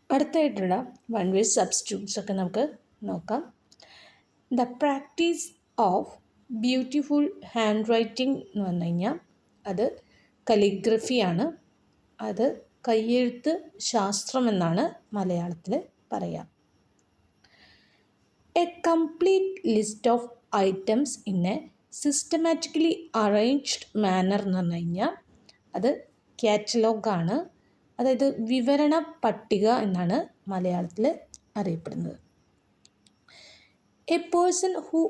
അടുത്തായിട്ടുള്ള one word substitutes ഒക്കെ നമുക്ക് നോക്കാം. The practice of beautiful handwriting എന്ന് പറഞ്ഞു കഴിഞ്ഞാൽ അത് കലിഗ്രഫിയാണ്. അത് കയ്യെഴുത്ത് ശാസ്ത്രം എന്നാണ് മലയാളത്തിൽ പറയുക. A complete list of items in a systematically arranged manner എന്ന് പറഞ്ഞു കഴിഞ്ഞാൽ അത് കാറ്റലോഗാണ്. അതായത് വിവരണ പട്ടിക എന്നാണ് മലയാളത്തിൽ അറിയപ്പെടുന്നത്. A person who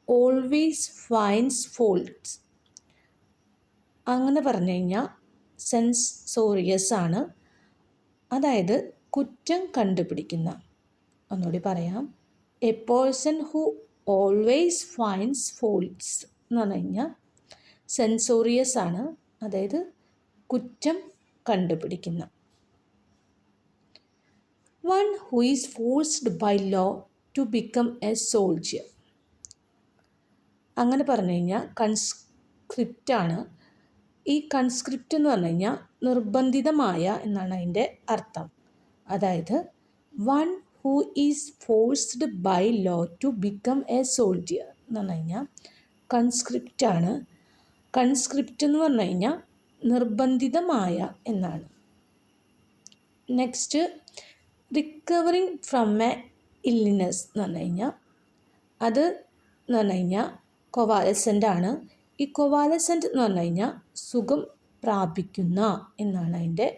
always finds faults അങ്ങനെ പറഞ്ഞു കഴിഞ്ഞാൽ സെൻസോറിയസ് ആണ്. അതായത് കുറ്റം കണ്ടുപിടിക്കുന്ന. ഒന്നുകൂടി പറയാം. A person who always finds faults എന്ന് പറഞ്ഞു കഴിഞ്ഞാൽ സെൻസോറിയസ് ആണ്. അതായത് കുറ്റം കണ്ടുപിടിക്കുന്ന. One who is forced by law to become a soldier അങ്ങനെ പറഞ്ഞു കഴിഞ്ഞാൽ കൺസ്ക്രിപ്റ്റാണ്. ഈ കൺസ്ക്രിപ്റ്റ് എന്ന് പറഞ്ഞു കഴിഞ്ഞാൽ നിർബന്ധിതമായ എന്നാണ് അതിൻ്റെ അർത്ഥം. അതായത് one who is forced by law to become a soldier എന്ന് പറഞ്ഞു കഴിഞ്ഞാൽ കൺസ്ക്രിപ്റ്റാണ്. കൺസ്ക്രിപ്റ്റ് എന്ന് പറഞ്ഞു കഴിഞ്ഞാൽ നിർബന്ധിതമായ എന്നാണ്. Next recovering from A illness എന്ന് പറഞ്ഞു കഴിഞ്ഞാൽ അത് എന്ന് പറഞ്ഞു കഴിഞ്ഞാൽ കൊവാലസൻ്റ് ആണ്. ഈ കൊവാലസൻ്റ് എന്ന് പറഞ്ഞു കഴിഞ്ഞാൽ സുഖം പ്രാപിക്കുന്ന എന്നാണ് അതിൻ്റെ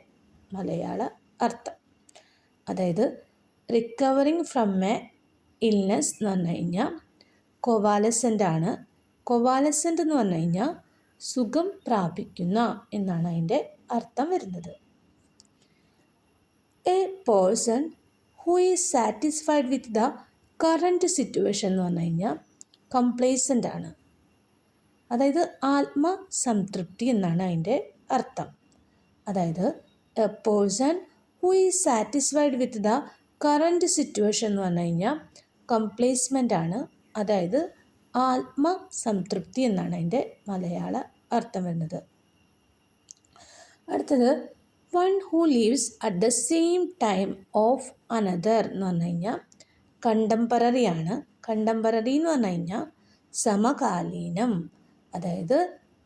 മലയാള അർത്ഥം. അതായത് റിക്കവറിങ് ഫ്രം എ ഇൽനെസ് എന്ന് പറഞ്ഞു കഴിഞ്ഞാൽ കൊവാലസൻ്റ് ആണ്. കൊവാലസൻ്റ് എന്ന് പറഞ്ഞു കഴിഞ്ഞാൽ സുഖം പ്രാപിക്കുന്ന എന്നാണ് അതിൻ്റെ അർത്ഥം വരുന്നത്. A person who is satisfied with the current situation എന്ന് പറഞ്ഞു കഴിഞ്ഞാൽ കംപ്ലേസൻ്റ് ആണ്. അതായത് ആത്മസംതൃപ്തി എന്നാണ് അതിൻ്റെ അർത്ഥം. അതായത് A person who is satisfied with the current situation എന്ന് പറഞ്ഞു കഴിഞ്ഞാൽ കംപ്ലേസ്മെൻ്റ് ആണ്. അതായത് ആത്മസംതൃപ്തി എന്നാണ് അതിൻ്റെ മലയാള അർത്ഥം വരുന്നത്. അടുത്തത് one who leaves at the same time of another എന്ന് പറഞ്ഞു കഴിഞ്ഞാൽ കണ്ടംപററി ആണ്. കണ്ടംപററി എന്ന് പറഞ്ഞു കഴിഞ്ഞാൽ സമകാലീനം. അതായത്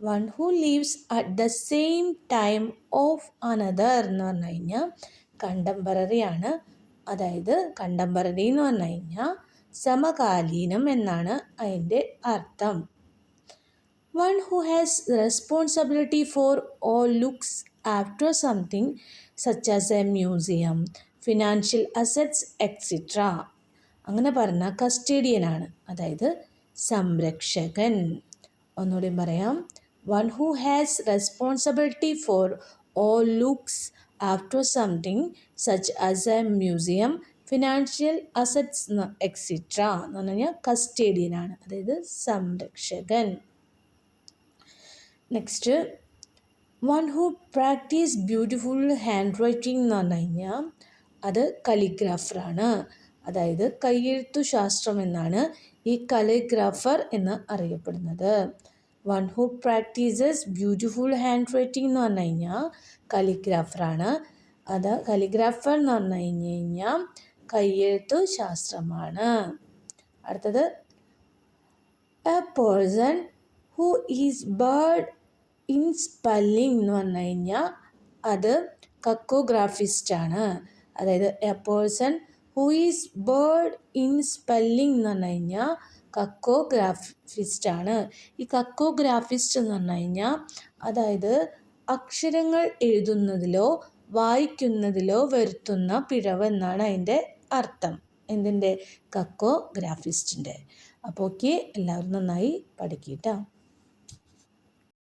one who leaves at the same time of another എന്ന് പറഞ്ഞു കഴിഞ്ഞാൽ കണ്ടംപററി ആണ്. അതായത് കണ്ടംപററി എന്ന് പറഞ്ഞു കഴിഞ്ഞാൽ സമകാലീനം എന്നാണ് അതിൻ്റെ അർത്ഥം. One who has responsibility for all looks after something such as a museum, financial assets etcetera അങ്ങനെ പറഞ്ഞാൽ കസ്റ്റേഡിയനാണ്. അതായത് സംരക്ഷകൻ. ഒന്നുകൂടി പറയാം. One who has responsibility for all looks after something such as a museum, financial assets etcetera എന്ന് പറഞ്ഞു കഴിഞ്ഞാൽ കസ്റ്റേഡിയനാണ്. അതായത് സംരക്ഷകൻ. Next one who practice beautiful handwriting എന്ന് പറഞ്ഞു കഴിഞ്ഞാൽ അത് കലിഗ്രാഫറാണ്. അതായത് കയ്യെഴുത്തു ശാസ്ത്രം എന്നാണ് ഈ കലിഗ്രാഫർ എന്ന് അറിയപ്പെടുന്നത്. One who practices beautiful handwriting എന്ന് പറഞ്ഞു കഴിഞ്ഞാൽ കലിഗ്രാഫറാണ്. അത് കലിഗ്രാഫർ എന്ന് പറഞ്ഞു കഴിഞ്ഞാൽ കയ്യെഴുത്തു ശാസ്ത്രമാണ്. അടുത്തത് A person who is bird in spelling എന്ന് പറഞ്ഞു കഴിഞ്ഞാൽ അത് കക്കോഗ്രാഫിസ്റ്റാണ്. അതായത് A person who is bird in spelling എന്ന് പറഞ്ഞു കഴിഞ്ഞാൽ കക്കോഗ്രാഫിസ്റ്റാണ്. ഈ കക്കോഗ്രാഫിസ്റ്റ് എന്ന് പറഞ്ഞു കഴിഞ്ഞാൽ അതായത് അക്ഷരങ്ങൾ എഴുതുന്നതിലോ വായിക്കുന്നതിലോ വരുത്തുന്ന പിഴവ് എന്നാണ് അതിൻ്റെ അർത്ഥം. എന്തിൻ്റെ? കക്കോഗ്രാഫിസ്റ്റിൻ്റെ. അപ്പോൾ ഓക്കെ, എല്ലാവരും നന്നായി പഠിക്കുക കേട്ടോ.